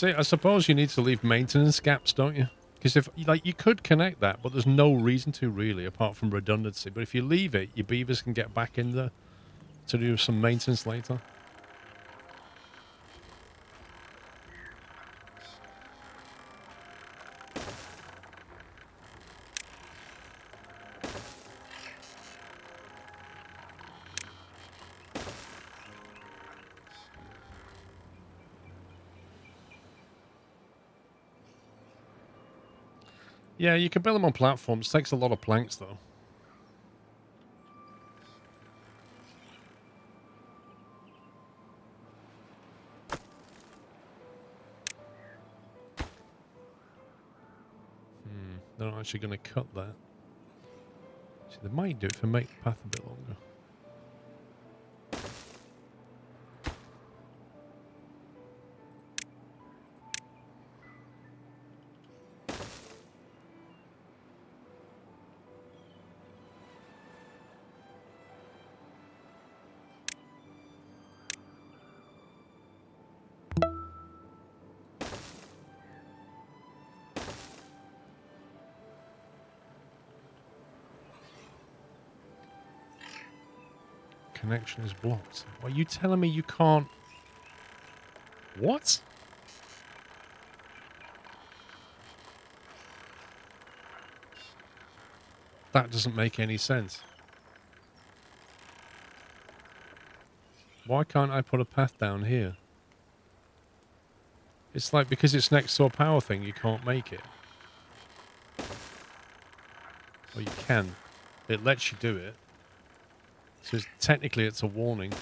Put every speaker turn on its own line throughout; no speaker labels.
See, I suppose you need to leave maintenance gaps, don't you? Because if, like, you could connect that, but there's no reason to really, apart from redundancy. But if you leave it, your beavers can get back in there to do some maintenance later. Yeah, you can build them on platforms. Takes a lot of planks, though. They're not actually going to cut that. See, they might do it to make the path a bit longer. Connection is blocked. Are you telling me you can't... What? That doesn't make any sense. Why can't I put a path down here? It's like because it's next to a power thing, you can't make it. Or you can. It lets you do it. So technically it's a warning.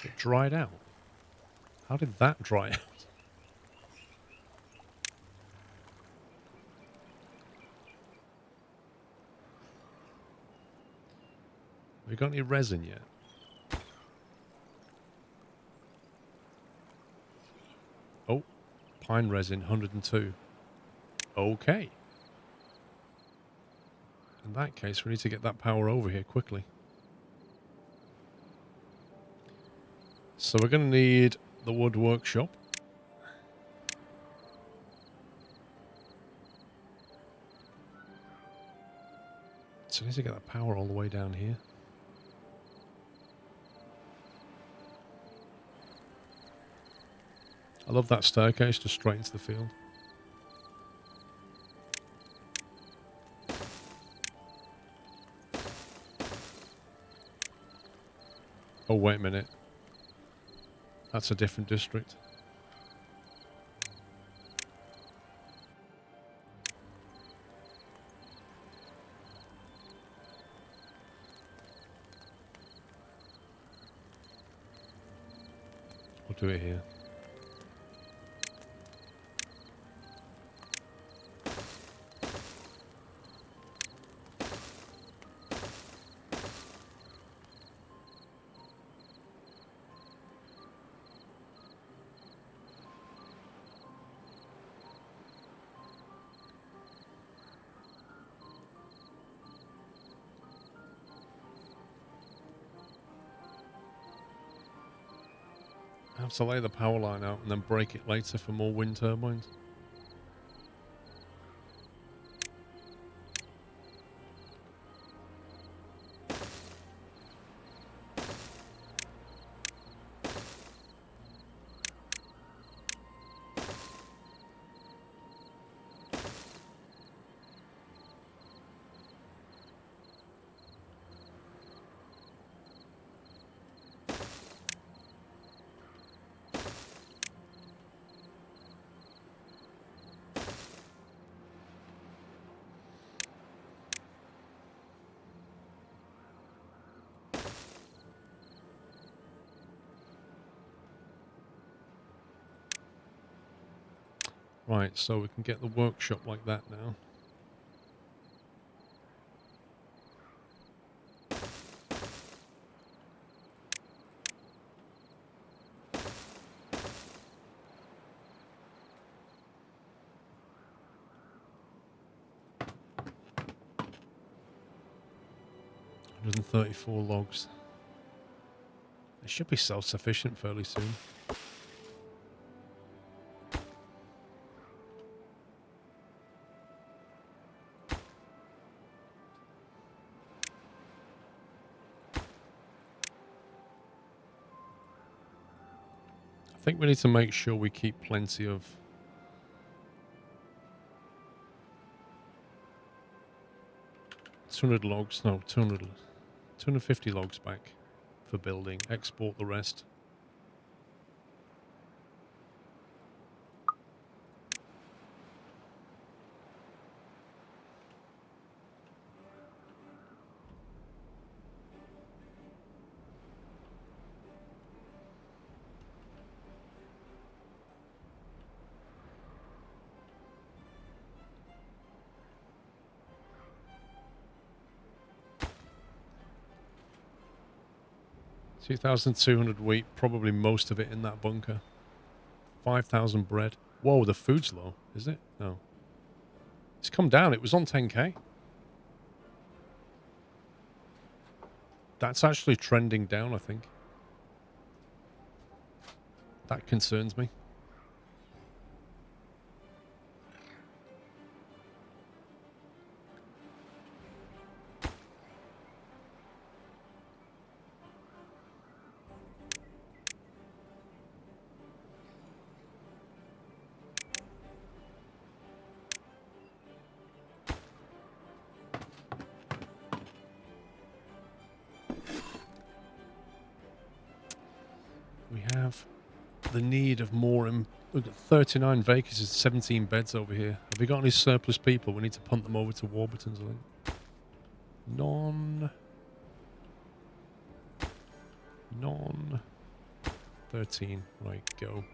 It dried out. How did that dry out? Have we got any resin yet? Oh, pine resin, 102. Okay. In that case, we need to get that power over here quickly. So we're going to need the wood workshop. So I need to get that power all the way down here. I love that staircase just straight into the field. Oh, wait a minute. That's a different district. We'll do it here. I have to lay the power line out and then break it later for more wind turbines. Right, so we can get the workshop like that now. And 34 logs. It should be self-sufficient fairly soon. I think we need to make sure we keep plenty of... 200 logs, no, 250 logs back for building. Export the rest. $2,200 wheat, probably most of it in that bunker. 5,000 bread. Whoa, the food's low, is it? No. It's come down. It was on 10k. That's actually trending down, I think. That concerns me. We have the need of more. We've got 39 vacancies, 17 beds over here. Have we got any surplus people? We need to punt them over to Warburton's, I think. Non. 13. Right, go.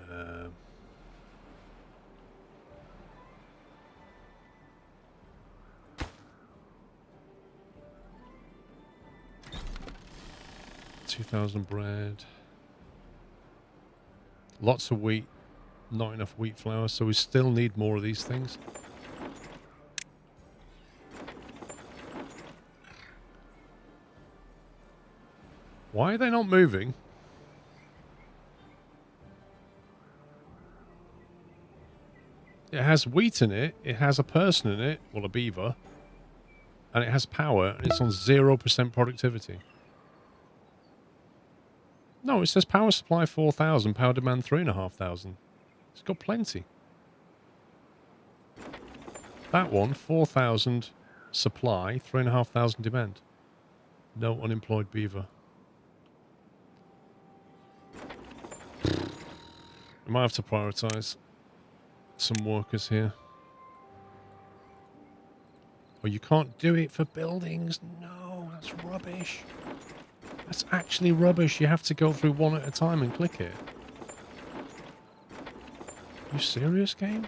Um, $2,000 bread. Lots of wheat. Not enough wheat flour, so we still need more of these things. Why are they not moving? It has wheat in it, it has a person in it, well, a beaver, and it has power, and it's on 0% productivity. No, it says power supply 4,000, power demand 3,500. It's got plenty. That one, 4,000 supply, 3,500 demand. No unemployed beaver. I might have to prioritize some workers here. Oh, you can't do it for buildings. No, that's rubbish. That's actually rubbish. You have to go through one at a time and click it. You serious, game?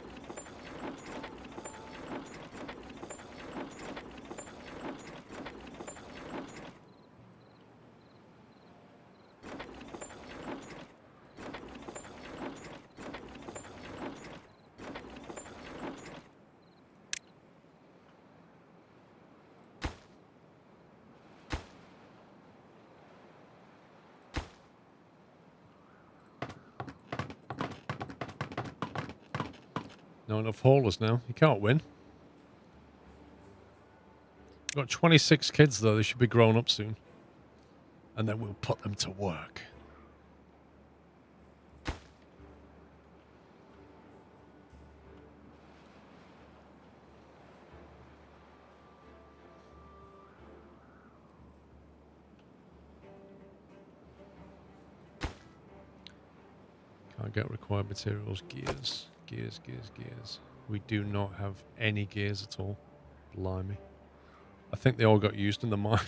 Not enough haulers now. You can't win. We've got 26 kids, though. They should be grown up soon. And then we'll put them to work. Can't get required materials. Gears. Gears. We do not have any gears at all. Blimey. I think they all got used in the mine.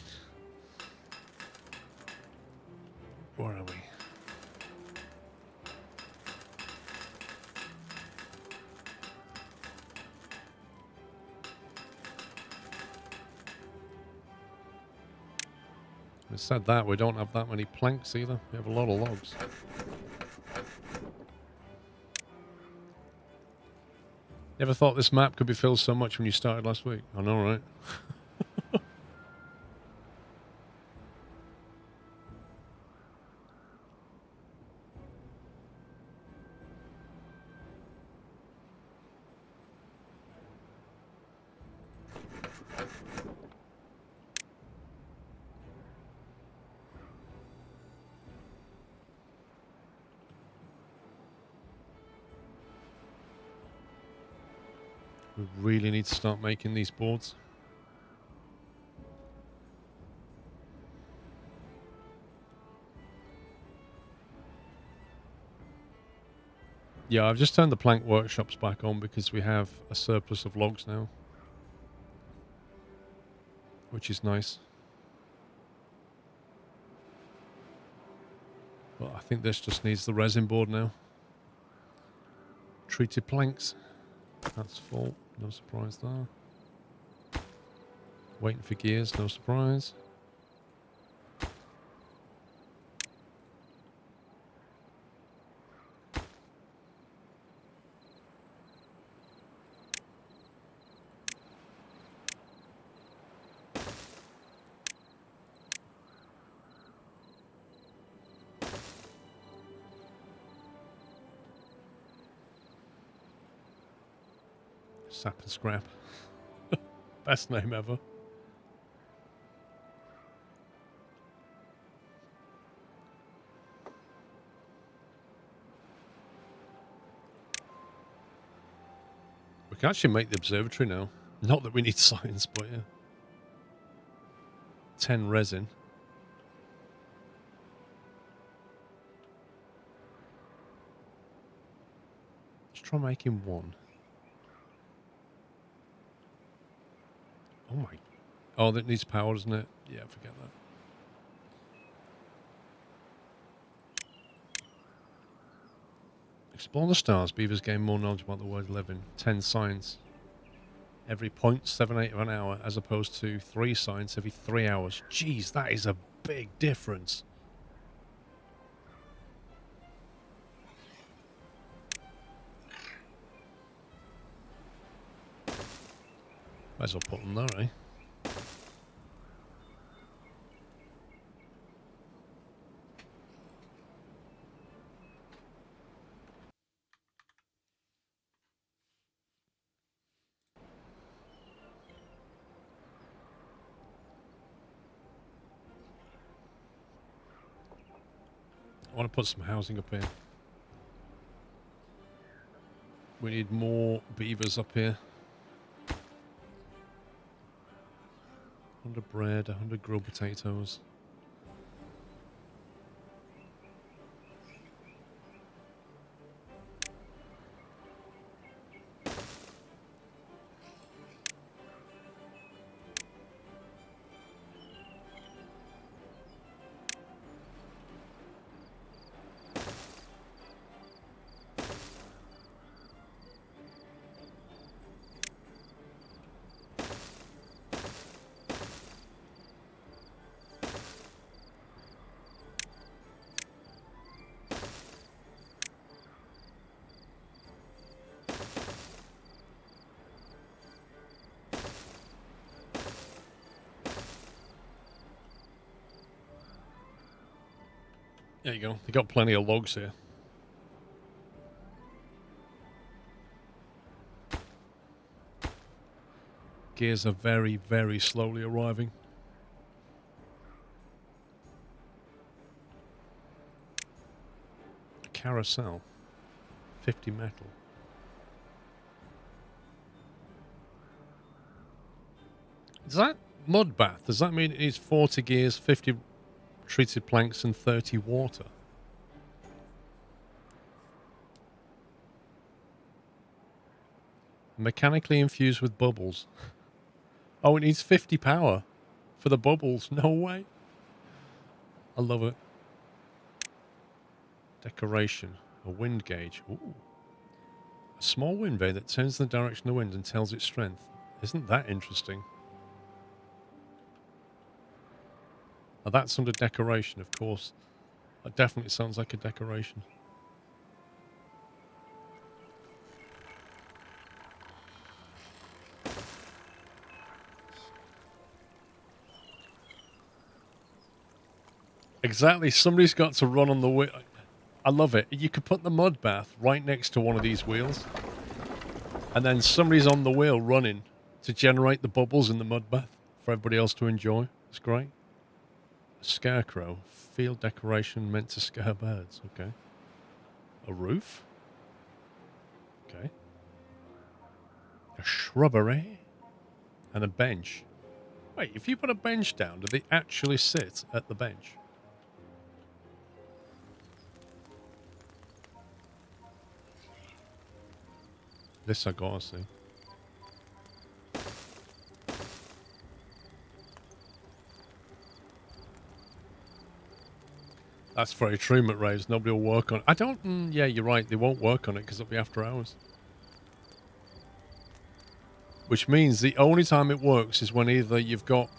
Where are we? I said that, we don't have that many planks either. We have a lot of logs. Never thought this map could be filled so much when you started last week. I know, right? We really need to start making these boards. Yeah, I've just turned the plank workshops back on because we have a surplus of logs now, which is nice. But I think this just needs the resin board now. Treated planks. That's full. No surprise there. Waiting for gears. No surprise. Sap and Scrap. Best name ever. We can actually make the observatory now. Not that we need science, but yeah. 10 resin. Let's try making one. Oh my. Oh, that needs power, doesn't it? Yeah, forget that. Explore the stars. Beavers gain more knowledge about the world living. 10 science. Every 0.78 of an hour, as opposed to 3 science every 3 hours. Jeez, that is a big difference. Might as well put them there, eh? I want to put some housing up here. We need more beavers up here. 100 bread, 100 grilled potatoes. There you go. They got plenty of logs here. Gears are very, very slowly arriving. Carousel. 50 metal. Is that mud bath? Does that mean it needs 40 gears, 50 treated planks, and 30 water? Mechanically infused with bubbles. Oh, it needs 50 power for the bubbles. No way. I love it. Decoration. A wind gauge. Ooh. A small wind vane that turns the direction of the wind and tells its strength. Isn't that interesting? Oh, that's under decoration, of course. That definitely sounds like a decoration. Exactly. Somebody's got to run on the wheel. I love it. You could put the mud bath right next to one of these wheels. And then somebody's on the wheel running to generate the bubbles in the mud bath for everybody else to enjoy. It's great. A scarecrow. Field decoration meant to scare birds. Okay. A roof. Okay. A shrubbery. And a bench. Wait, if you put a bench down, do they actually sit at the bench? This I gotta see. That's very true, McRaves. Nobody will work on it. I don't... yeah, you're right. They won't work on it because it'll be after hours. Which means the only time it works is when either you've got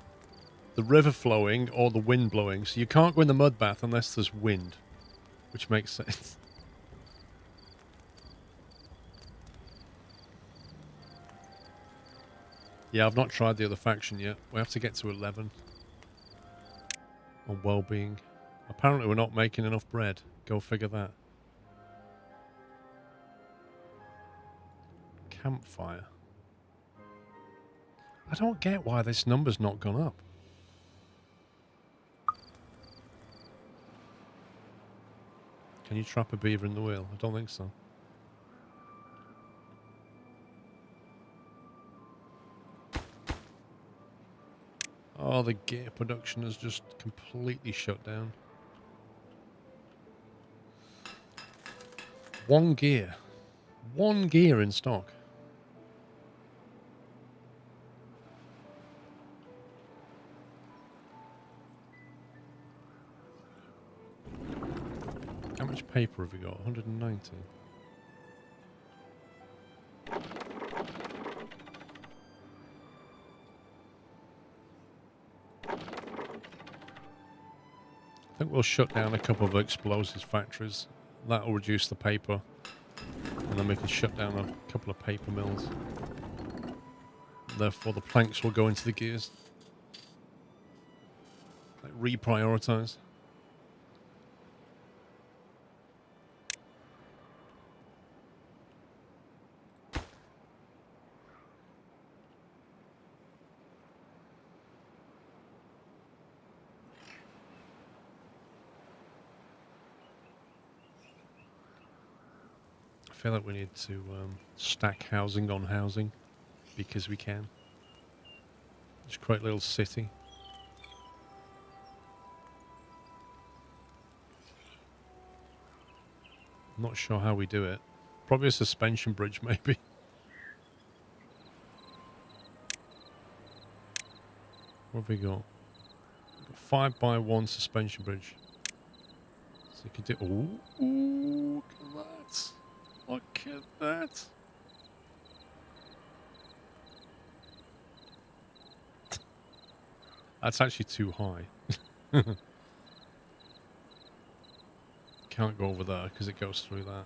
the river flowing or the wind blowing. So you can't go in the mud bath unless there's wind. Which makes sense. Yeah, I've not tried the other faction yet. We have to get to 11. On well-being. Apparently we're not making enough bread. Go figure that. Campfire. I don't get why this number's not gone up. Can you trap a beaver in the wheel? I don't think so. Oh, the gear production has just completely shut down. One gear. One gear in stock. How much paper have we got? 190. I think we'll shut down a couple of explosives factories. That'll reduce the paper. And then we can shut down a couple of paper mills. Therefore, the planks will go into the gears. Like, reprioritize. I feel like we need to stack housing on housing because we can. Just create a little city. I'm not sure how we do it. Probably a suspension bridge, maybe. What have we got? 5x1 suspension bridge. So you can do... Ooh, look at that. Look at that. That's actually too high. Can't go over there because it goes through that.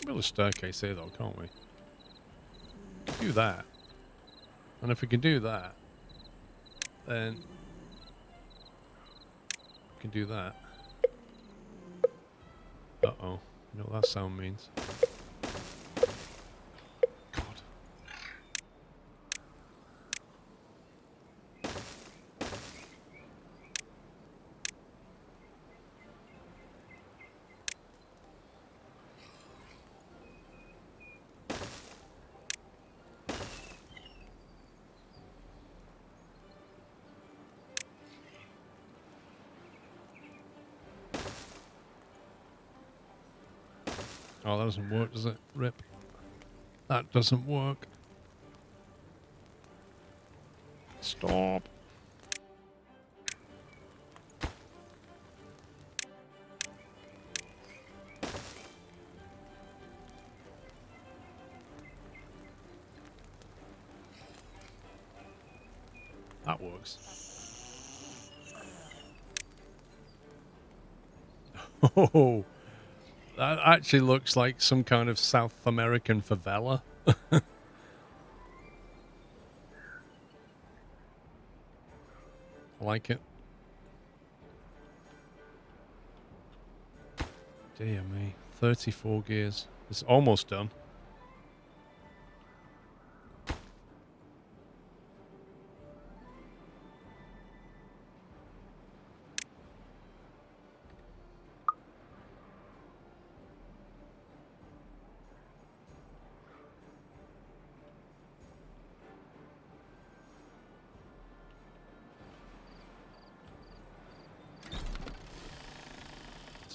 Build a staircase here though, can't we? Do that. And if we can do that, then we can do that. Uh-oh. You know what that sound means? God. Oh, that doesn't work, does it? Rip. That doesn't work. Stop. That works. Oh, that actually looks like some kind of South American favela. I like it. Dear me. 34 gears. It's almost done.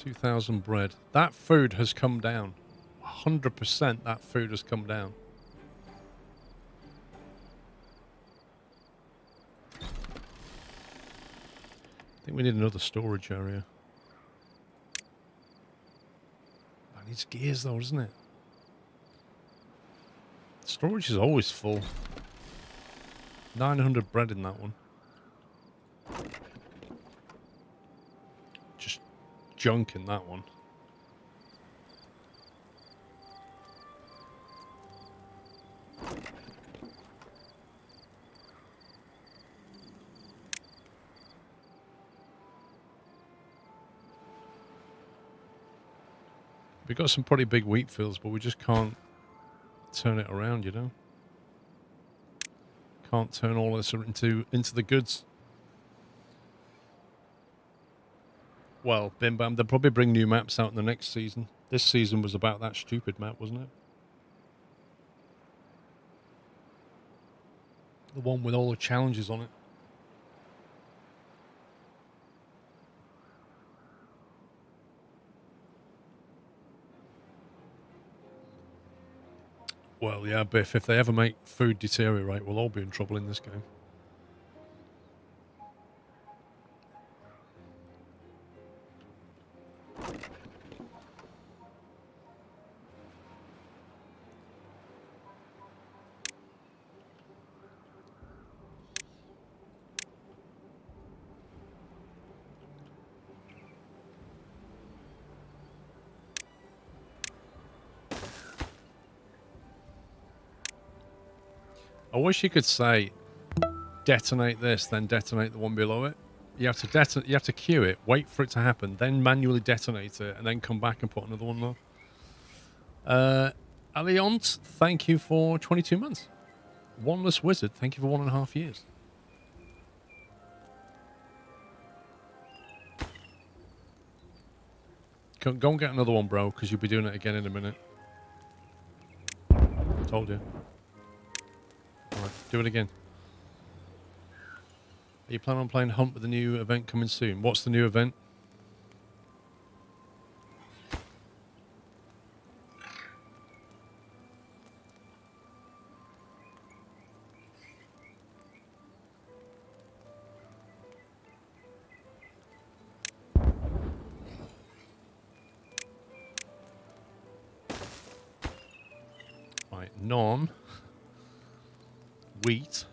$2,000 bread. That food has come down. 100% that food has come down. I think we need another storage area. That needs gears though, doesn't it? Storage is always full. 900 bread in that one. Just junk in that one. We've got some pretty big wheat fields, but we just can't turn it around, you know? Can't turn all this into the goods. Well, bim bam, they'll probably bring new maps out in the next season. This season was about that stupid map, wasn't it? The one with all the challenges on it. Well, yeah, Biff, if they ever make food deteriorate, we'll all be in trouble in this game. I wish you could say, detonate this, then detonate the one below it. You have to you have to queue it, wait for it to happen, then manually detonate it, and then come back and put another one there. Alliant, thank you for 22 months. Oneless Wizard, thank you for 1.5 years. Go and get another one, bro, because you'll be doing it again in a minute. Told you. Alright, do it again. Are you planning on playing Hunt with the new event coming soon? What's the new event? Right, non. Wheat.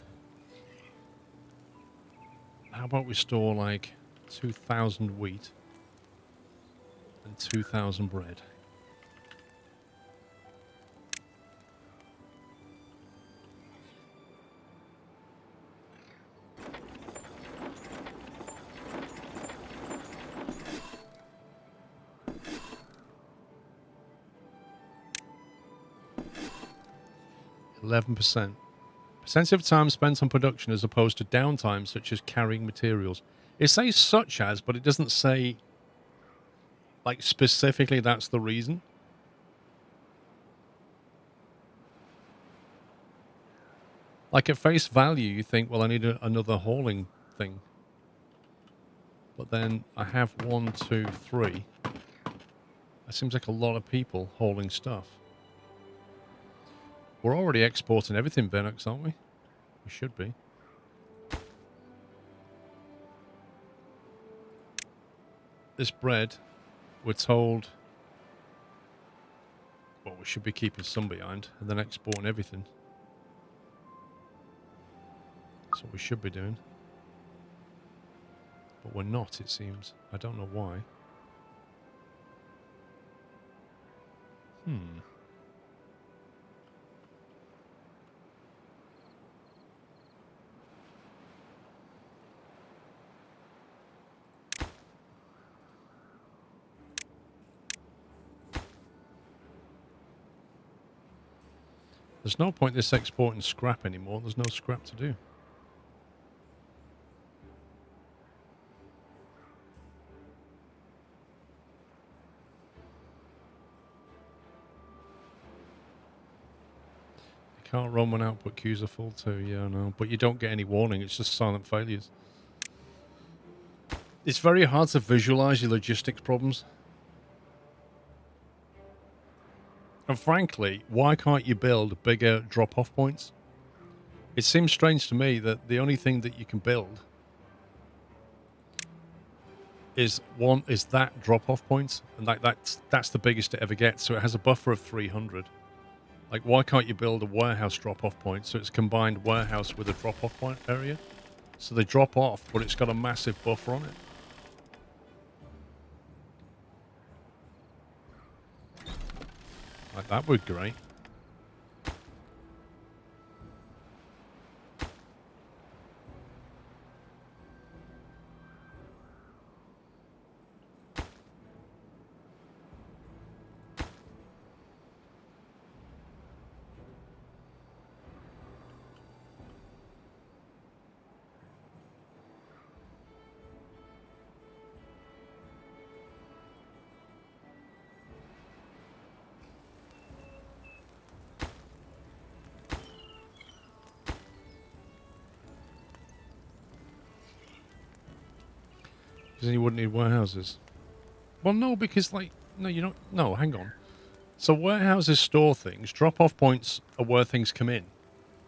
How about we store like 2,000 wheat and 2,000 bread? %. Percentage of time spent on production as opposed to downtime, such as carrying materials. It says such as, but it doesn't say, like, specifically that's the reason. Like, at face value, you think, well, I need another hauling thing. But then I have 1, 2, 3. That seems like a lot of people hauling stuff. We're already exporting everything, Venox, aren't we? We should be. This bread, we're told... Well, we should be keeping some behind and then exporting everything. That's what we should be doing. But we're not, it seems. I don't know why. There's no point this exporting scrap anymore. There's no scrap to do. You can't run when output queues are full too. Yeah, I know. But you don't get any warning. It's just silent failures. It's very hard to visualize your logistics problems. And frankly, why can't you build bigger drop-off points? It seems strange to me that the only thing that you can build is that drop-off point, and that's the biggest it ever gets. So it has a buffer of 300. Like, why can't you build a warehouse drop-off point so it's combined warehouse with a drop-off point area? So they drop off, but it's got a massive buffer on it. Like, that would be great. Because then you wouldn't need warehouses. Well, no, because, like, no, you don't. No, hang on. So warehouses store things. Drop-off points are where things come in.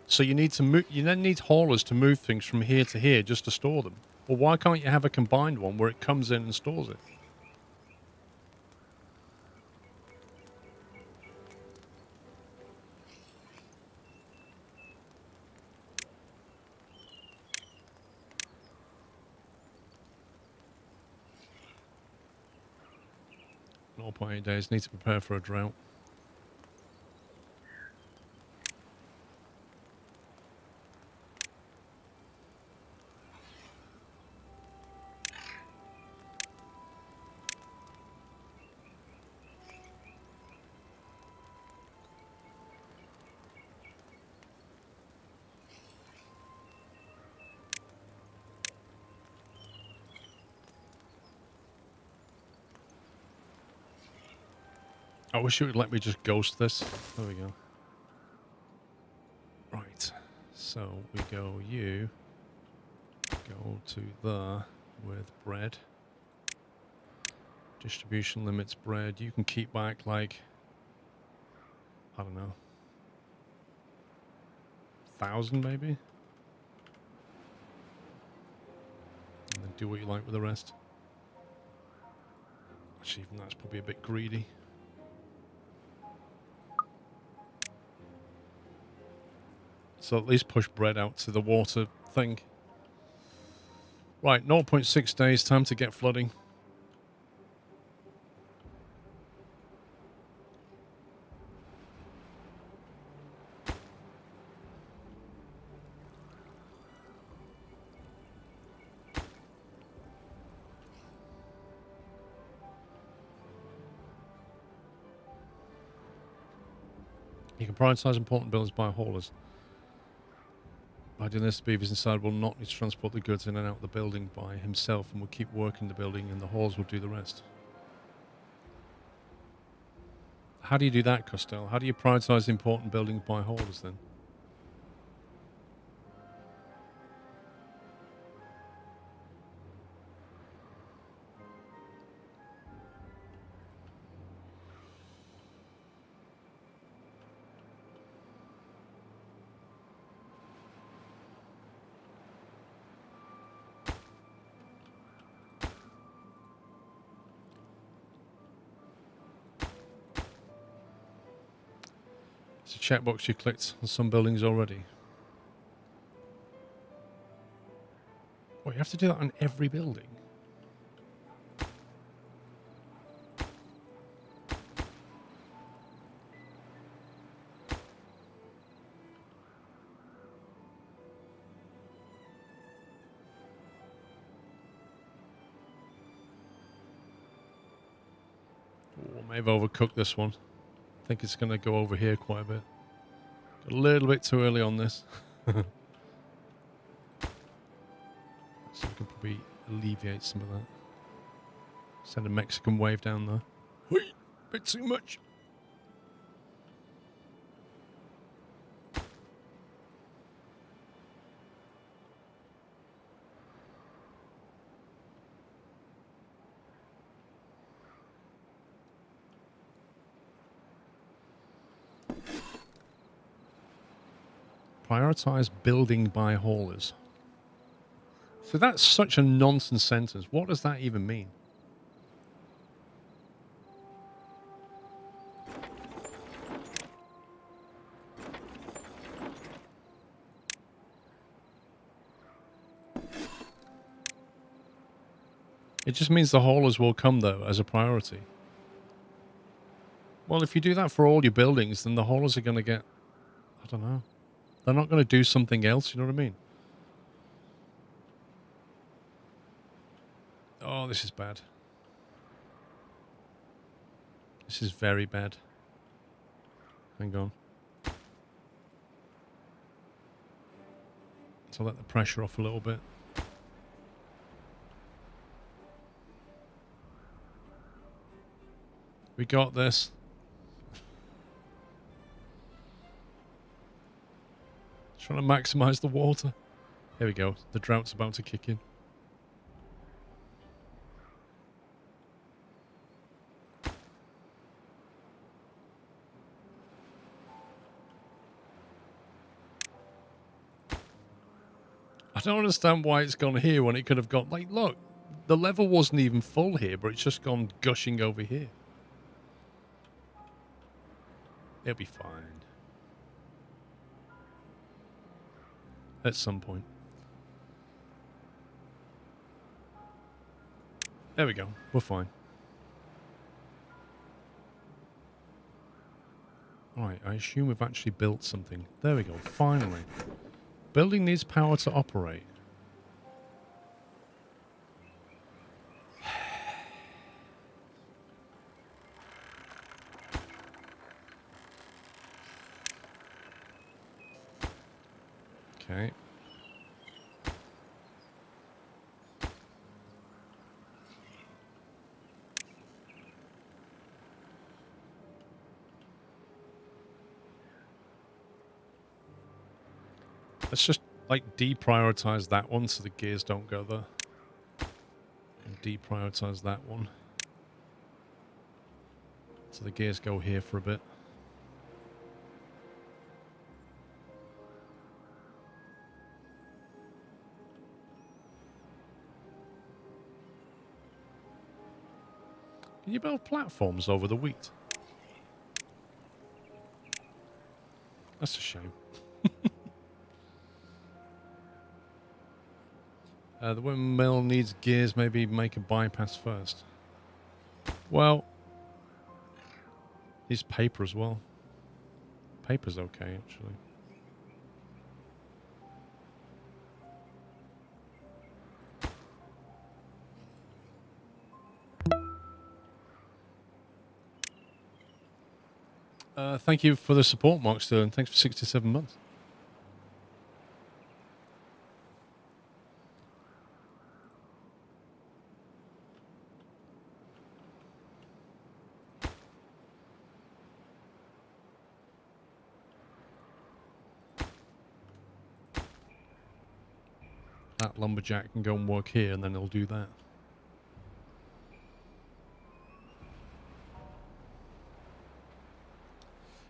So you need to move. You then need haulers to move things from here to here just to store them. Well, why can't you have a combined one where it comes in and stores it? No 0.8 days. Need to prepare for a drought. I wish it would let me just ghost this. There we go. Right. So we go you. Go to there with bread. Distribution limits bread. You can keep back like, I don't know, 1,000 maybe? And then do what you like with the rest. Actually, even that's probably a bit greedy. So at least push bread out to the water thing. Right, 0.6 days, time to get flooding. You can prioritise important buildings by haulers. By doing this, the beavers inside will not need to transport the goods in and out of the building by himself and will keep working the building and the haulers will do the rest. How do you do that, Costello? How do you prioritise important buildings by haulers then? It's a checkbox you clicked on some buildings already. What, you have to do that on every building? Oh, I may have overcooked this one. I think it's going to go over here quite a bit. A little bit too early on this. So we can probably alleviate some of that. Send a Mexican wave down there. Whee! Bit too much. Prioritize building by haulers. So that's such a nonsense sentence. What does that even mean? It just means the haulers will come, though, as a priority. Well, if you do that for all your buildings, then the haulers are going to get... I don't know. They're not going to do something else, you know what I mean? Oh, this is bad. This is very bad. Hang on. So let the pressure off a little bit. We got this. Trying to maximize the water. Here we go. The drought's about to kick in. I don't understand why it's gone here when it could have gone... Like, look, the level wasn't even full here, but it's just gone gushing over here. It'll be fine. At some point. There we go. We're fine. Alright, I assume we've actually built something. There we go. Finally. Building needs power to operate. Okay. Let's just, like, deprioritize that one so the gears don't go there. And deprioritize that one. So the gears go here for a bit. Can you build platforms over the wheat? That's a shame. The windmill needs gears. Maybe make a bypass first. Well, needs paper as well. Paper's okay, actually. Thank you for the support, Mark Sterling. Thanks for 67 months. That lumberjack can go and work here, and then he'll do that.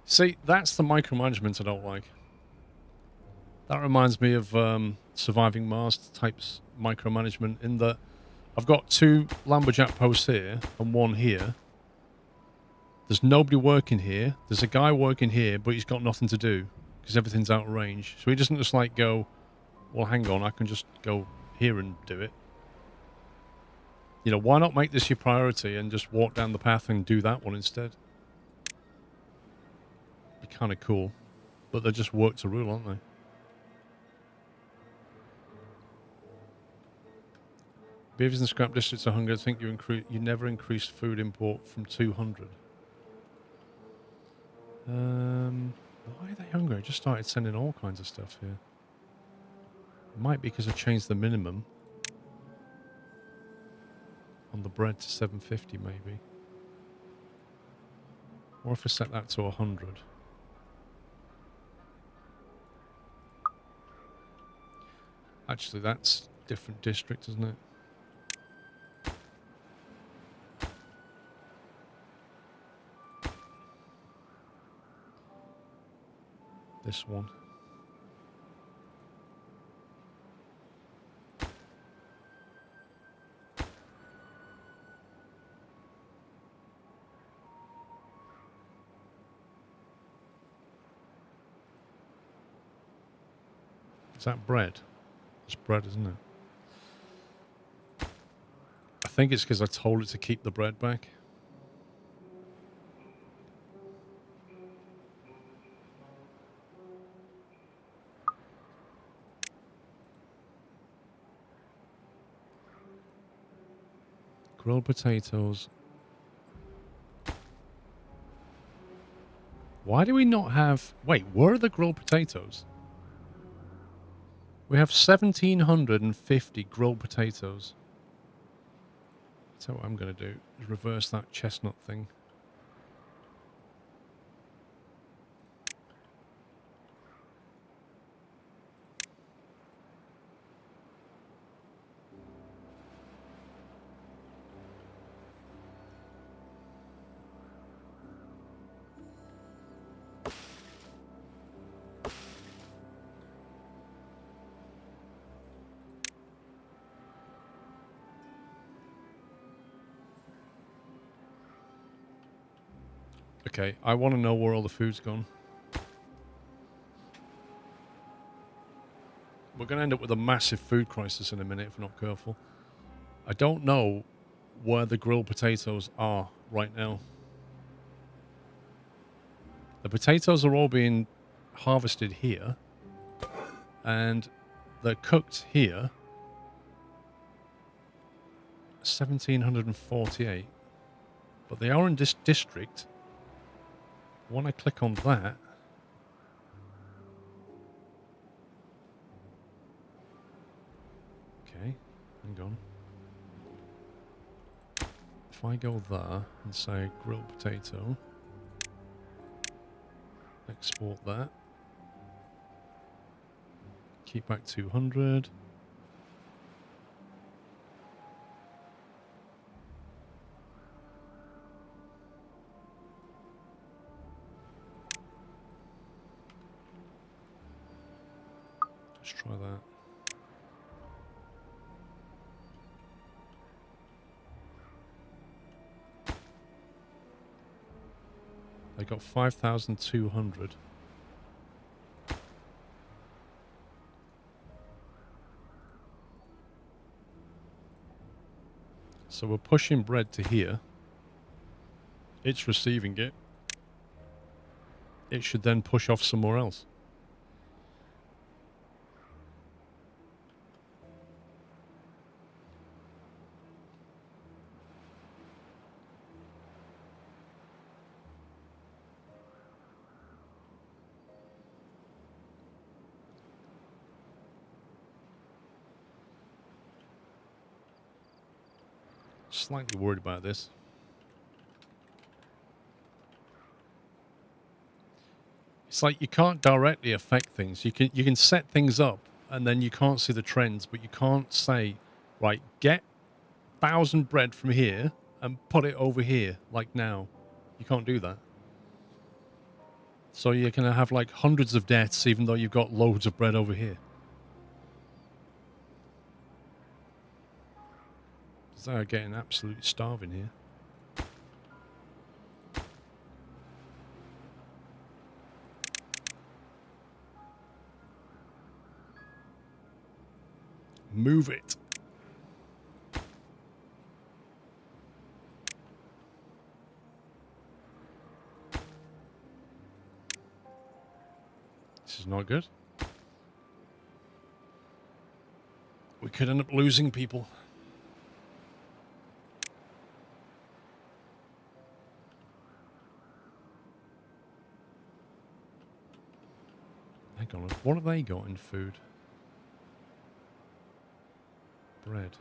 See, that's the micromanagement I don't like. That reminds me of Surviving Mars types micromanagement in that I've got 2 lumberjack posts here and 1 here. There's nobody working here. There's a guy working here, but he's got nothing to do because everything's out of range. So he doesn't just like go, well, hang on, I can just go here and do it. You know, why not make this your priority and just walk down the path and do that one instead? Be kind of cool. But they just work to rule, aren't they? Beavers and scrap districts are hungry. I think you never increased food import from 200. Why are they hungry? I just started sending all kinds of stuff here. It might be because I changed the minimum on the bread to 750 maybe. Or if I set that to 100. Actually, that's different district, isn't it? This one. Is that bread? It's bread, isn't it? I think it's because I told it to keep the bread back. Grilled potatoes. Why do we not have... Wait, where are the grilled potatoes? We have 1,750 grilled potatoes. So what I'm going to do is reverse that chestnut thing. Okay, I want to know where all the food's gone. We're going to end up with a massive food crisis in a minute if we're not careful. I don't know where the grilled potatoes are right now. The potatoes are all being harvested here. And they're cooked here. 1,748. But they are in this district. When I click on that... Okay, hang on. If I go there and say grilled potato, export that, keep back 200. Let's try that. They got 5,200. So we're pushing bread to here. It's receiving it. It should then push off somewhere else. Slightly worried about this. It's like you can't directly affect things. You can set things up and then you can't see the trends, but you can't say, right, get 1,000 bread from here and put it over here like now. You can't do that. So you're going to have like hundreds of deaths even though you've got loads of bread over here. They're getting absolutely starving here. Move it. This is not good. We could end up losing people. Hang on, what have they got in food? Bread.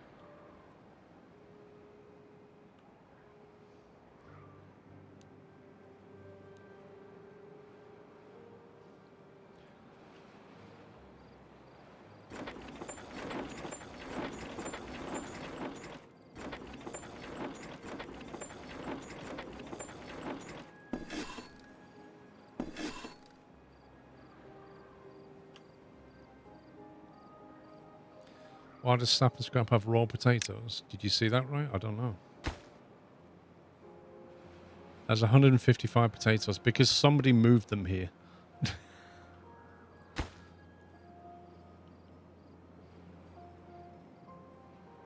Why does Snap and Scrap have raw potatoes? Did you see that right? I don't know. There's 155 potatoes because somebody moved them here.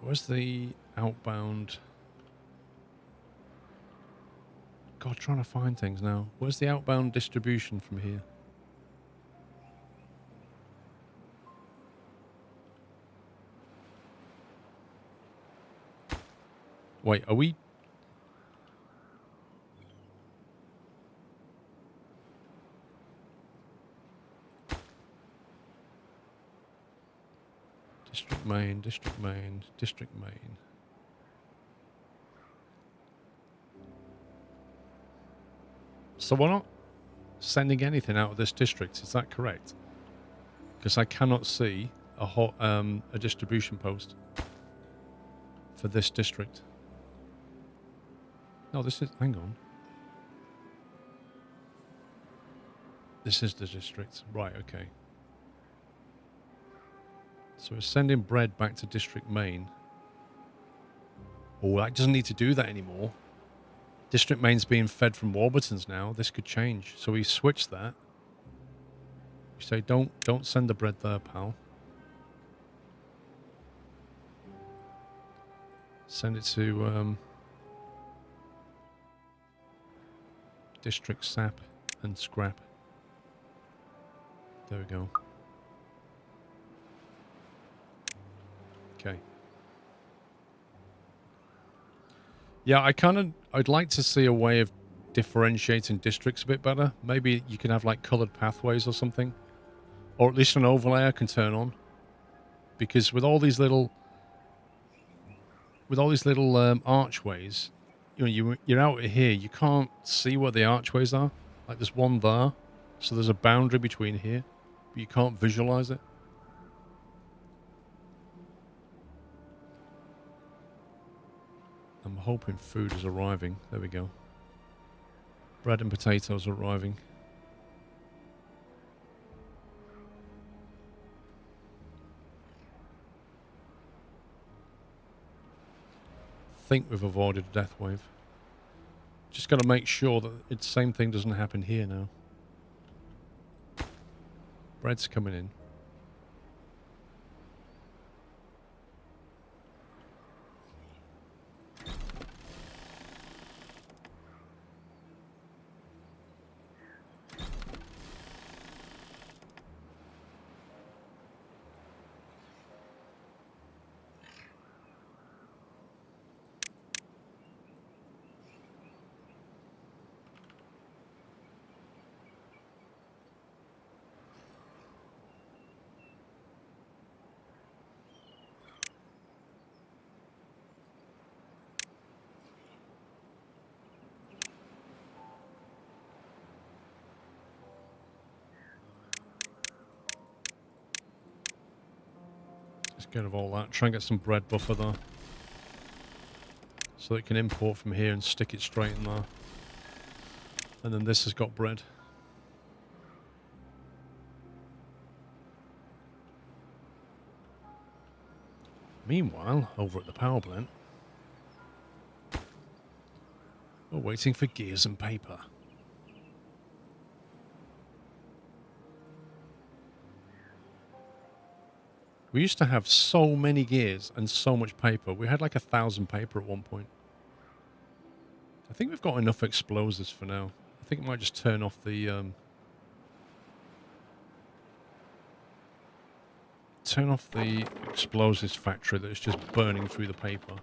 Where's the outbound? God, trying to find things now. Where's the outbound distribution from here? Wait, are we? District main, district main, district main. So we're not sending anything out of this district, is that correct? Because I cannot see a distribution post for this district. No, this is, hang on. This is the district. Right, okay. So we're sending bread back to district main. Oh, that doesn't need to do that anymore. District main's being fed from Warburton's now. This could change. So we switch that. We say, don't send the bread there, pal. Send it to district sap and scrap. There we go. Okay. Yeah, I'd like to see a way of differentiating districts a bit better. Maybe you can have like colored pathways or something. Or at least an overlay I can turn on. Because with all these little archways, you know, you're out here, you can't see where the archways are. Like there's one there, so there's a boundary between here, but you can't visualize it. I'm hoping food is arriving. There we go. Bread and potatoes are arriving. I think we've avoided a death wave. Just got to make sure that the same thing doesn't happen here now. Bread's coming in. Let's get rid of all that. Try and get some bread buffer there. So it can import from here and stick it straight in there. And then this has got bread. Meanwhile, over at the power plant, we're waiting for gears and paper. We used to have so many gears and so much paper. We had like 1,000 paper at one point. I think we've got enough explosives for now. I think I might just turn off the explosives factory that is just burning through the paper.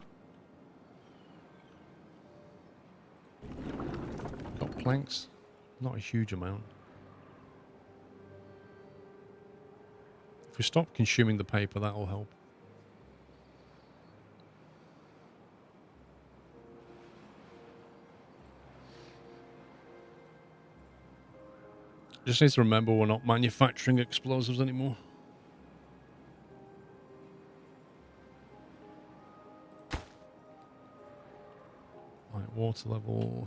Got planks, not a huge amount. If we stop consuming the paper, that'll help. Just need to remember we're not manufacturing explosives anymore. Right, water level.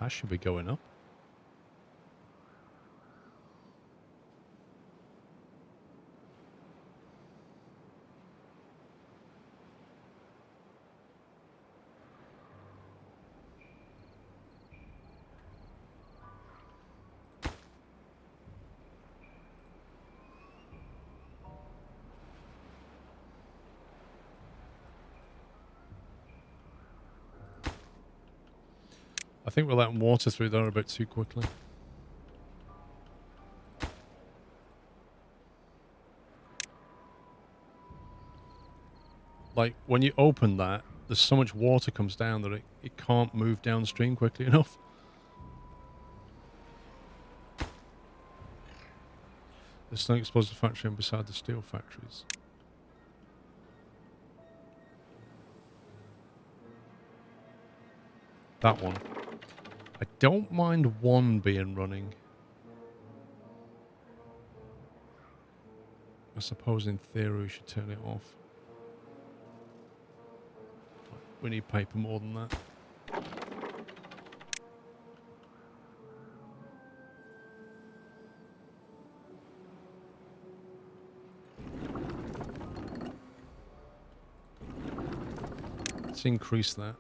That should be going up. I think we're letting water through there a bit too quickly. Like, when you open that, there's so much water comes down that it can't move downstream quickly enough. There's no explosive factory in beside the steel factories. That one. I don't mind one being running. I suppose in theory we should turn it off. We need paper more than that. Let's increase that.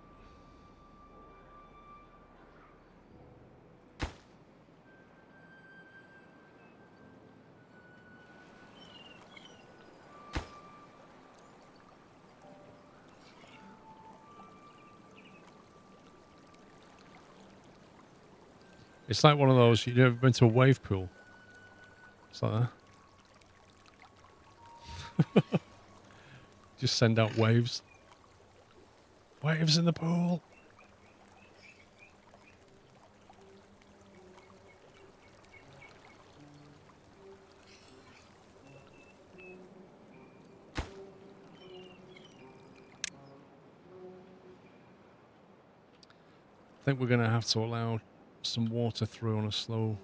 It's like one of those, you've ever been to a wave pool? It's like that. Just send out waves. Waves in the pool. I think we're going to have to allow some water through on a slow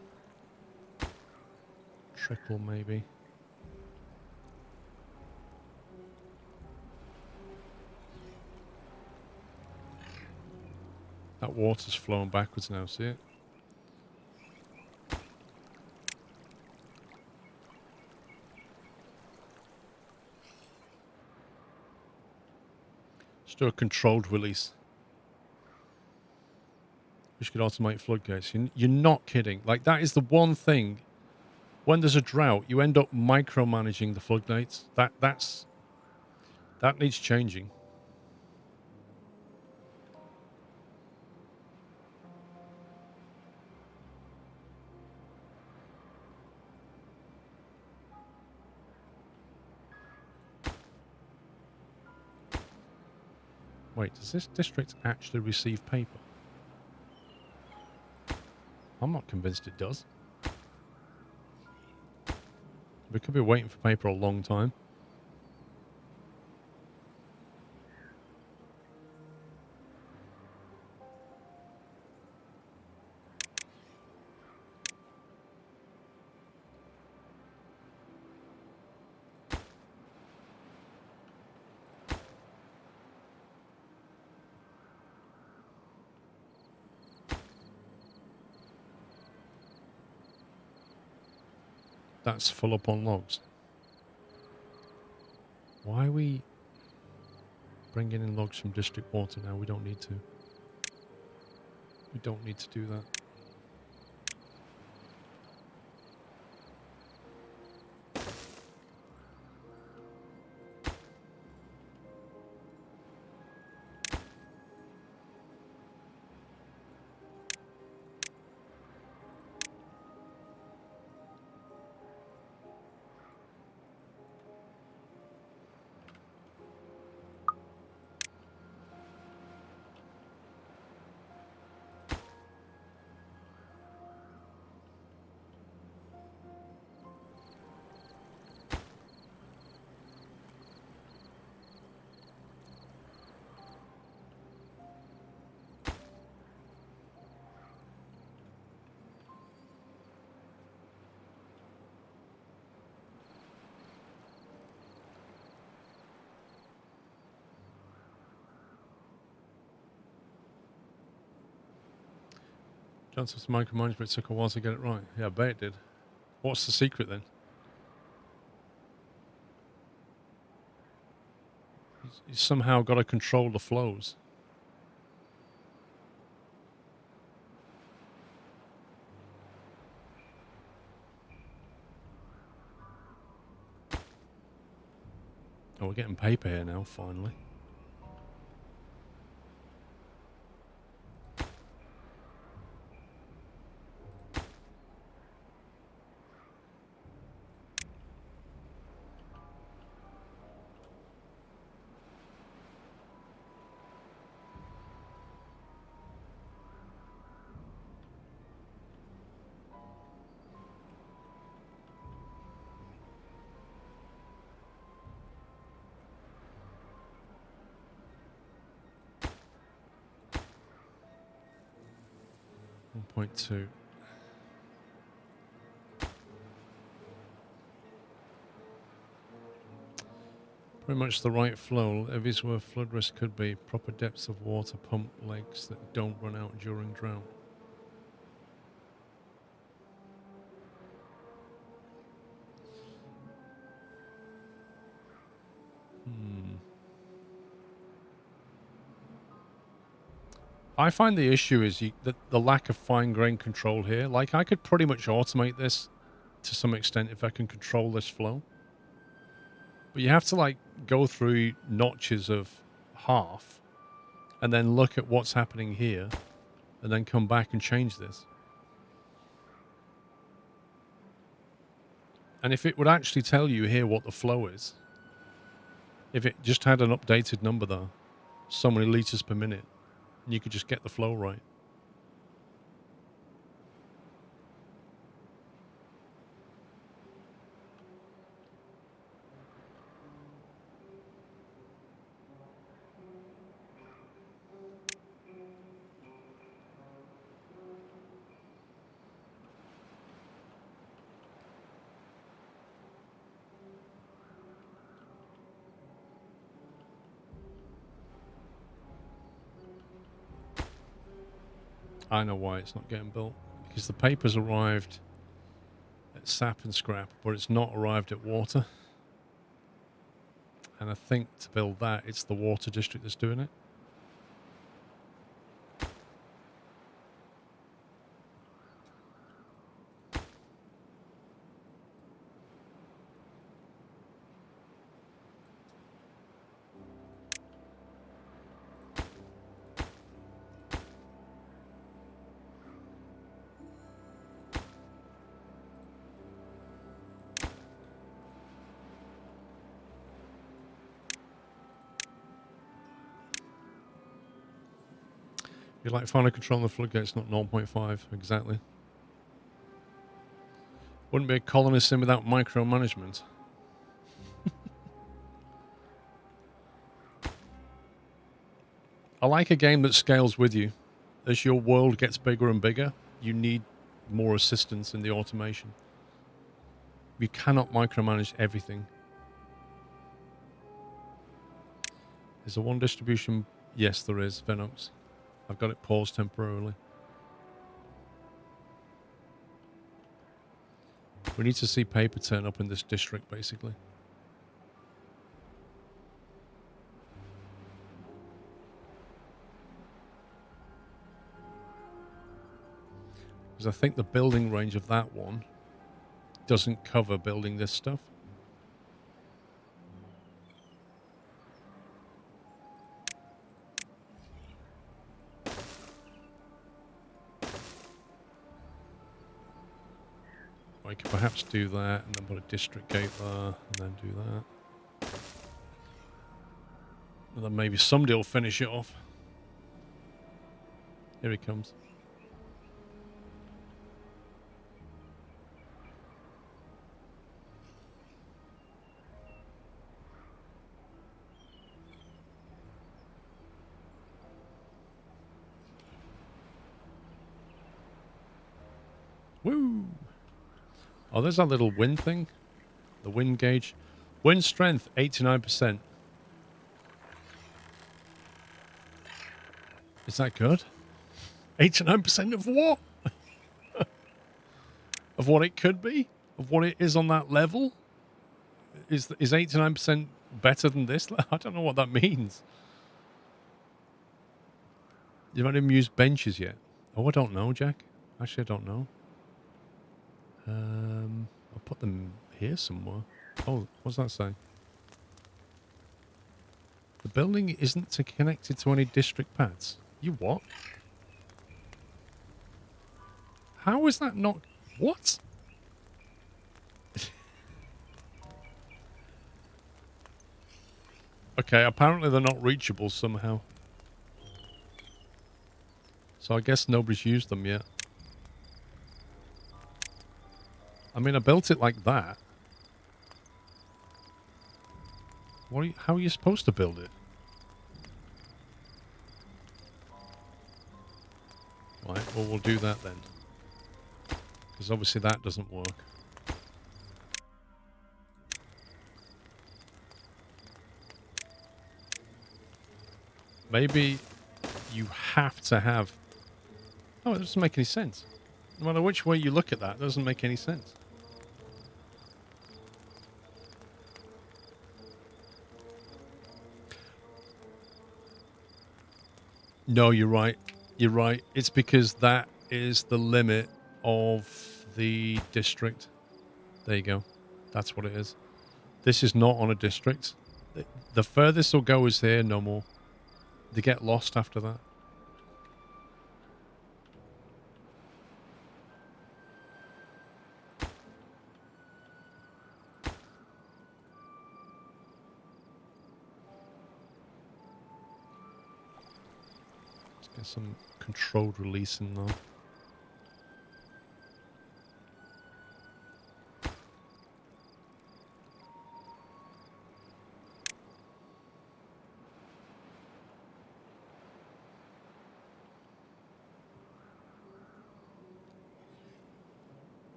trickle, maybe. That water's flowing backwards now, see it? Let's do a controlled release. Which could automate floodgates. You're not kidding. Like, that is the one thing. When there's a drought, you end up micromanaging the floodgates. That needs changing. Wait, does this district actually receive paper? I'm not convinced it does. We could be waiting for paper a long time. That's full up on logs. Why are we bringing in logs from district water now? We don't need to. We don't need to do that. Chances to micromanage, but it took a while to get it right. Yeah, I bet it did. What's the secret then? You somehow got to control the flows. Oh, we're getting paper here now, finally. Point 2. Pretty much the right flow. Levees where flood risk could be. Proper depths of water pump lakes that don't run out during drought. I find the issue is the lack of fine-grained control here. Like, I could pretty much automate this to some extent if I can control this flow. But you have to, like, go through notches of half and then look at what's happening here and then come back and change this. And if it would actually tell you here what the flow is, if it just had an updated number there, so many litres per minute, and you could just get the flow right. I know why it's not getting built. Because the paper's arrived at sap and scrap, but it's not arrived at water. And I think to build that, it's the water district that's doing it. You like final control on the floodgates, not 0.5, exactly. Wouldn't be a colonist sim without micromanagement. I like a game that scales with you. As your world gets bigger and bigger, you need more assistance in the automation. You cannot micromanage everything. Is there one distribution? Yes, there is, Venox. I've got it paused temporarily. We need to see paper turn up in this district, basically. Because I think the building range of that one doesn't cover building this stuff. I could perhaps do that and then put a district gate there and then do that. And then maybe somebody will finish it off. Here he comes. Woo! Oh, there's that little wind thing. The wind gauge. Wind strength, 89%. Is that good? 89% of what? Of what it could be? Of what it is on that level? Is 89% better than this? I don't know what that means. You haven't even used benches yet. Oh, I don't know, Jack. Actually, I don't know. I'll put them here somewhere. Oh, what's that say? The building isn't connected to any district paths. You what? How is that not... What? Okay, apparently they're not reachable somehow. So I guess nobody's used them yet. I mean, I built it like that. How are you supposed to build it? Right, well, we'll do that then. Because obviously that doesn't work. Maybe you have to have... Oh, it doesn't make any sense. No matter which way you look at that, it doesn't make any sense. No, you're right. You're right. It's because that is the limit of the district. There you go. That's what it is. This is not on a district. The furthest they'll go is here, no more. They get lost after that. Get some controlled release in there.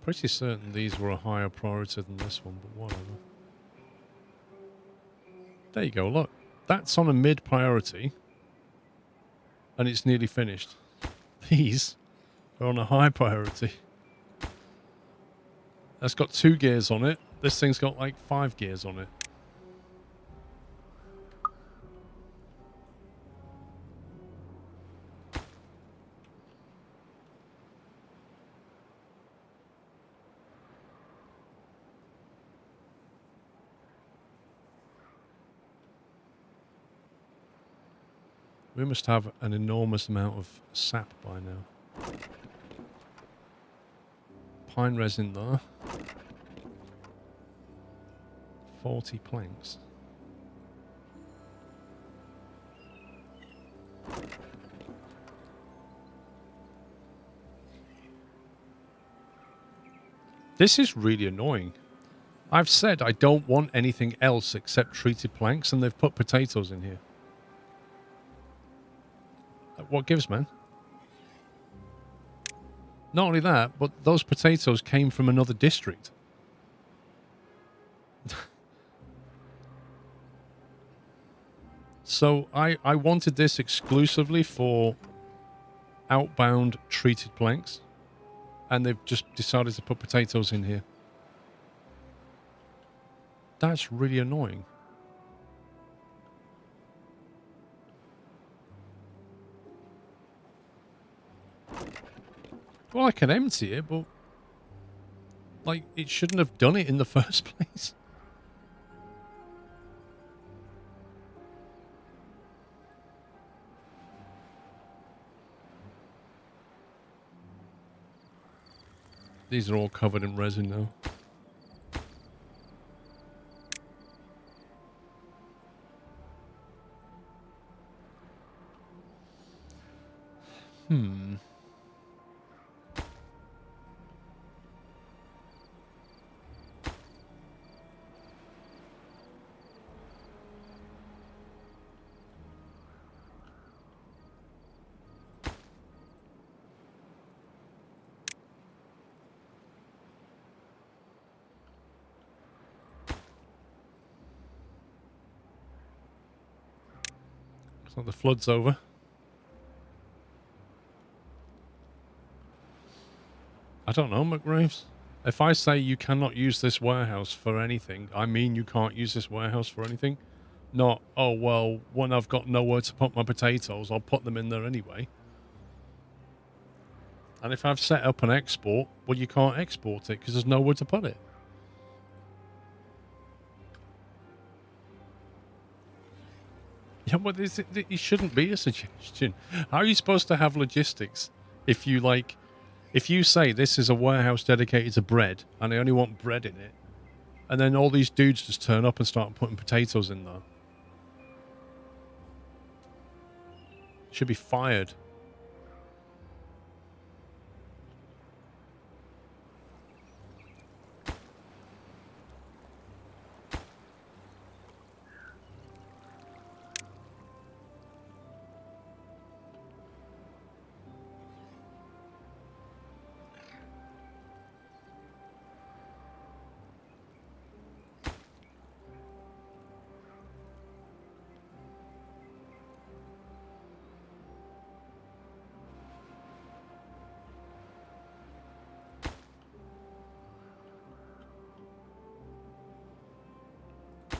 Pretty certain these were a higher priority than this one, but whatever. There you go, look. That's on a mid priority. And it's nearly finished. These are on a high priority. That's got 2 gears on it. This thing's got like 5 gears on it. We must have an enormous amount of sap by now. Pine resin there. 40 planks. This is really annoying. I've said I don't want anything else except treated planks, and they've put potatoes in here. What gives, man? Not only that, but those potatoes came from another district. So I wanted this exclusively for outbound treated planks, and they've just decided to put potatoes in here. That's really annoying. Well, I can empty it, but like it shouldn't have done it in the first place. These are all covered in resin now. Looks like the flood's over. I don't know, McRaves. If I say you cannot use this warehouse for anything, I mean you can't use this warehouse for anything. Not, oh, well, when I've got nowhere to put my potatoes, I'll put them in there anyway. And if I've set up an export, well, you can't export it because there's nowhere to put it. Yeah, but it shouldn't be a suggestion. How are you supposed to have logistics if you, like, if you say this is a warehouse dedicated to bread and they only want bread in it, and then all these dudes just turn up and start putting potatoes in there? Should be fired.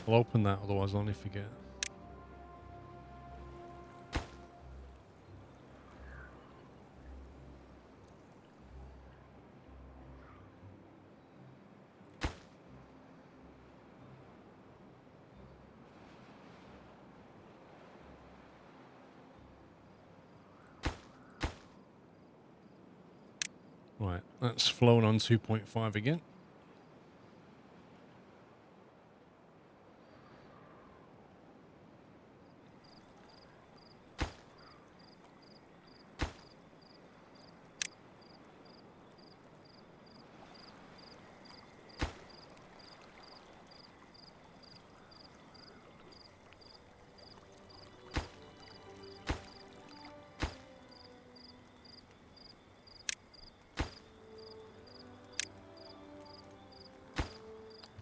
I'll open that, otherwise I'll only forget. Right, that's flown on 2.5 again.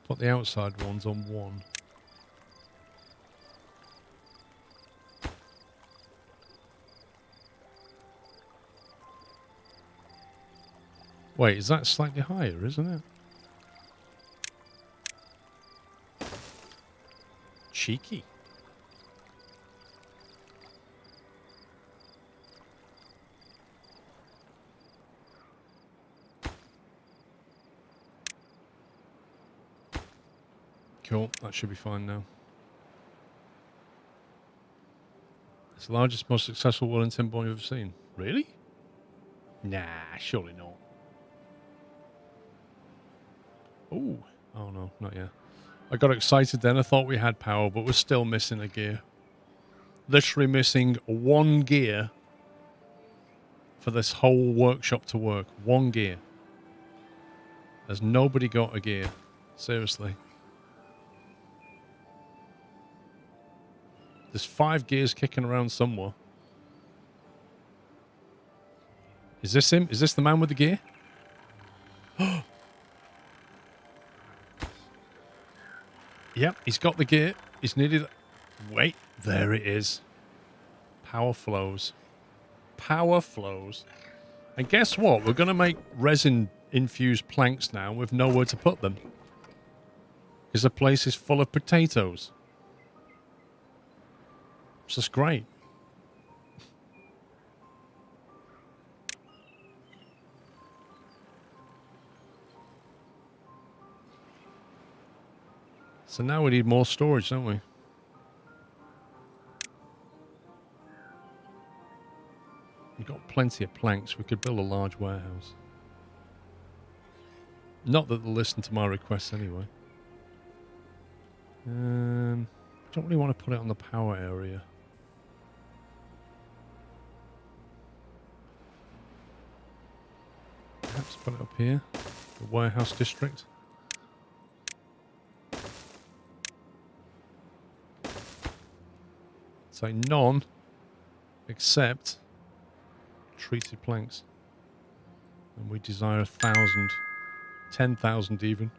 Put the outside ones on 1. Wait, is that slightly higher, isn't it? Cheeky. Cool, that should be fine now. It's the largest, most successful one in Timberborn you've ever seen. Really? Nah, surely not. Ooh. Oh no, not yet. I got excited then. I thought we had power, but we're still missing a gear. Literally missing 1 gear for this whole workshop to work. 1 gear. Has nobody got a gear? Seriously. There's 5 gears kicking around somewhere. Is this him? Is this the man with the gear? Yep, he's got the gear. He's needed... Wait, there it is. Power flows. Power flows. And guess what? We're going to make resin-infused planks now with nowhere to put them. Because the place is full of potatoes. It's just great. So now we need more storage, don't we? We've got plenty of planks. We could build a large warehouse. Not that they'll listen to my requests anyway. Don't really want to put it on the power area. Perhaps put it up here. The warehouse district. Say none except treated planks. And we desire 1,000. 10,000 even.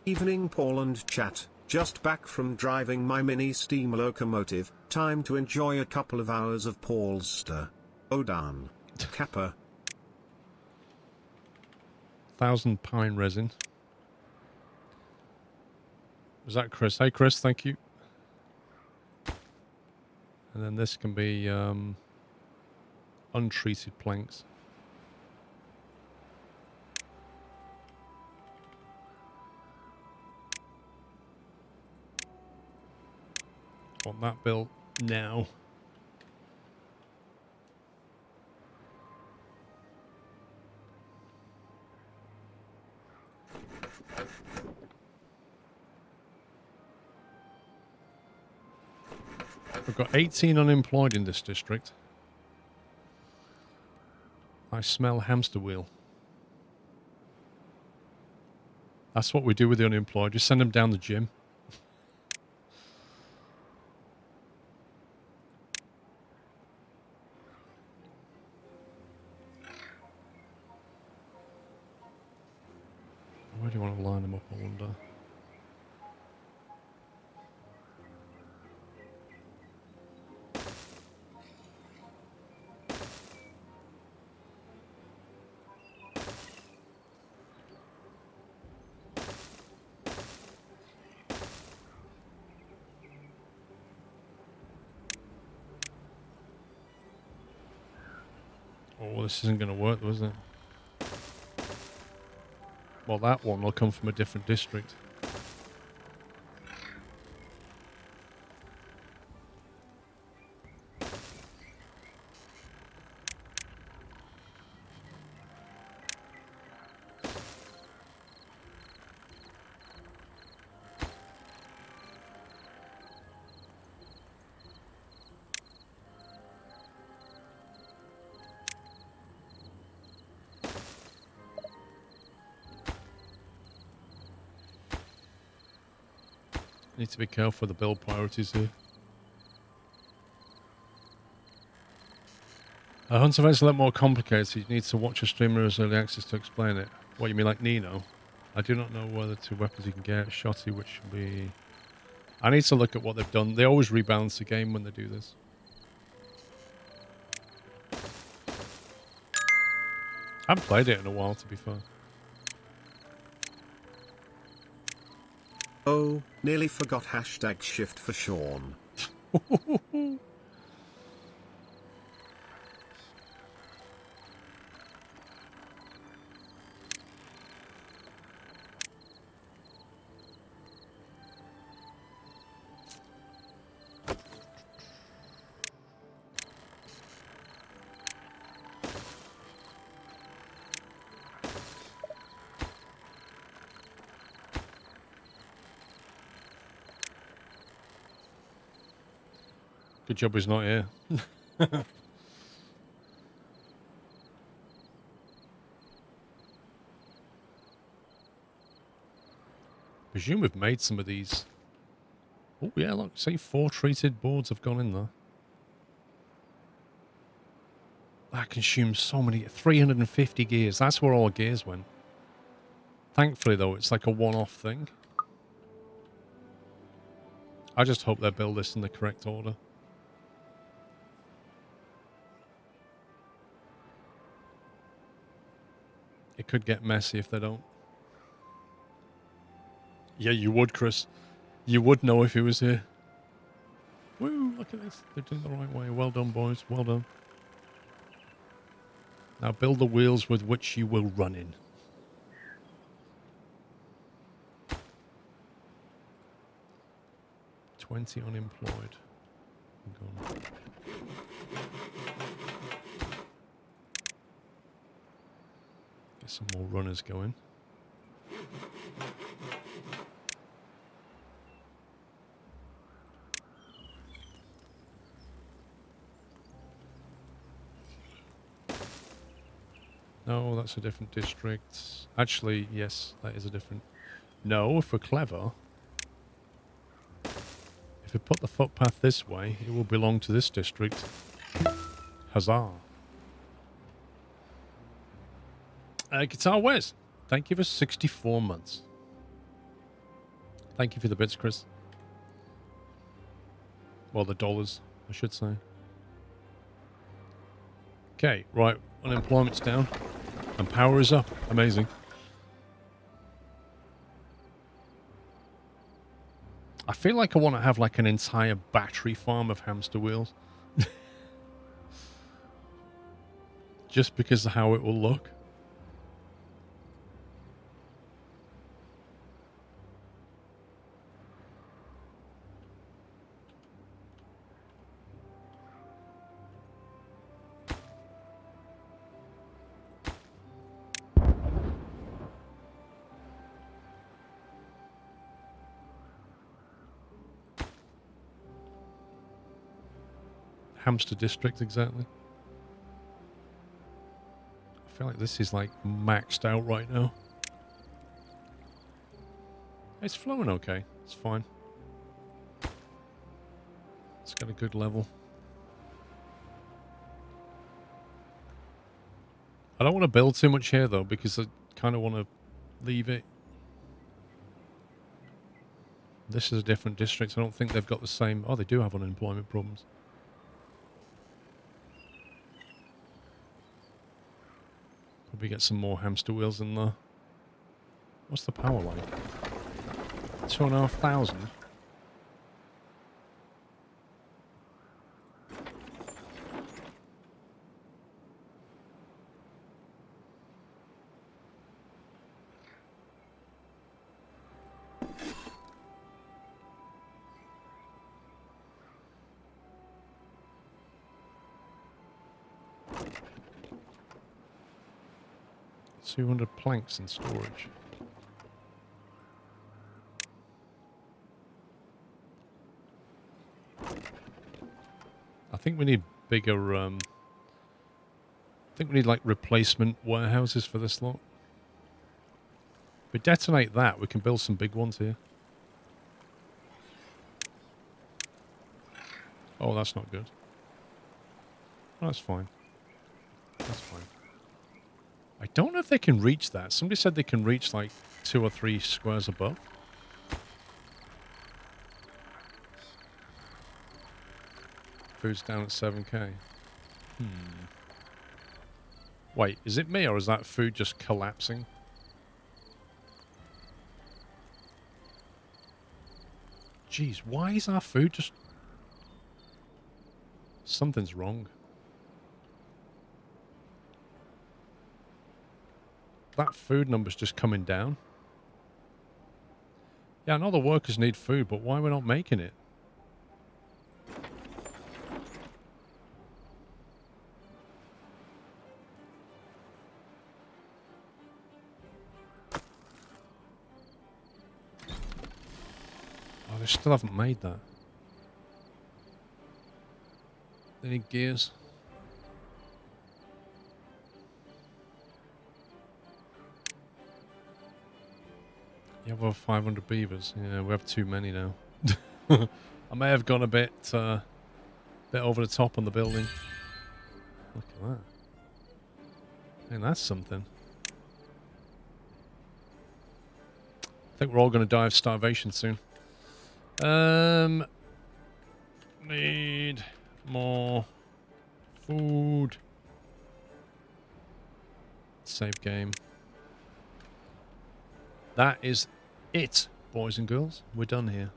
Evening Paul and chat, just back from driving my mini steam locomotive, time to enjoy a couple of hours of Paul's stir. Odan. Kappa.
1,000 pine resin. Was that Chris? Hey Chris, thank you. And then this can be untreated planks. Want that built now. We've got 18 unemployed in this district. I smell hamster wheel. That's what we do with the unemployed. Just send them down the gym. Where do you want to line them up, I wonder? Oh, this isn't going to work, though, is it? Well, that one will come from a different district. Need to be careful with the build priorities here. Hunter events are a lot more complicated. You need to watch a streamer's early access to explain it. What, you mean like Nino? I do not know whether two weapons you can get. Shotty, which will be... I need to look at what they've done. They always rebalance the game when they do this. I haven't played it in a while, to be fair.
Oh, nearly forgot hashtag shift for Sean.
Good job he's not here. Presume we've made some of these. Oh yeah, look, see 4 treated boards have gone in there. That consumes so many, 350 gears. That's where all gears went. Thankfully though, it's like a one-off thing. I just hope they build this in the correct order. It could get messy if they don't. Yeah, you would, Chris. You would know if he was here. Woo, look at this. They're doing it the right way. Well done, boys. Well done. Now build the wheels with which you will run in. "20 unemployed. Gone. Get some more runners going. No, that's a different district. Actually, yes, that is a different... No, if we're clever... If we put the footpath this way, it will belong to this district. Huzzah. Guitar Wes, thank you for 64 months. Thank you for the bits, Chris. Well, the dollars, I should say. Okay, right. Unemployment's down. And power is up. Amazing. I feel like I want to have like an entire battery farm of hamster wheels. Just because of how it will look. Hamster district, exactly. I feel like this is like maxed out right now. It's flowing okay. It's fine. It's got a good level. I don't want to build too much here though, because I kind of want to leave it. This is a different district. I don't think they've got the same... Oh, they do have unemployment problems. Probably get some more hamster wheels in there. What's the power like? 2,500. $200 planks in storage. I think we need bigger, I think we need like replacement warehouses for this lot. If we detonate that, we can build some big ones here. Oh, that's not good. Oh, that's fine. That's fine. I don't know if they can reach that. Somebody said they can reach like 2 or 3 squares above. Food's down at 7k. Wait, is it me or is that food just collapsing? Jeez, why is our food just... Something's wrong. That food number's just coming down. Yeah, I know the workers need food, but why are we not making it? Oh, they still haven't made that. They need gears. You have over 500 beavers. Yeah, we have too many now. I may have gone a bit over the top on the building. Look at that. And that's something. I think we're all going to die of starvation soon. Need more food. Save game. that is it, boys and girls. We're done here.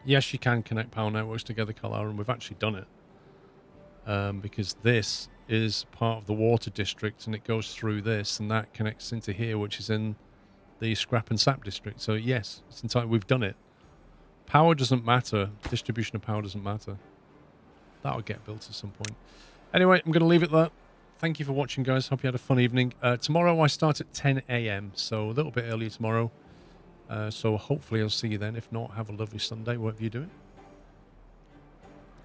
Yes, you can connect power networks together, Kalara, and we've actually done it. Because this is part of the water district, and it goes through this, and that connects into here, which is in the scrap and sap district. So yes, it's entirely, we've done it. Power doesn't matter. Distribution of power doesn't matter. That'll get built at some point. Anyway, I'm going to leave it there. Thank you for watching, guys. Hope you had a fun evening. Tomorrow I start at 10 a.m., so a little bit earlier tomorrow. So hopefully I'll see you then. If not, have a lovely Sunday, whatever you're doing.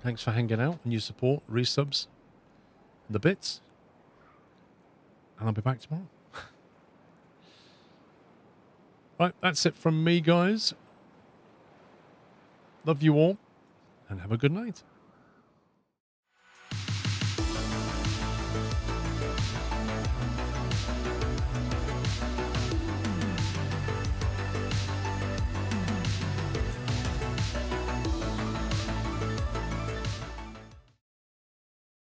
Thanks for hanging out and your support, resubs, and the bits. And I'll be back tomorrow. Right, that's it from me, guys. Love you all, and have a good night.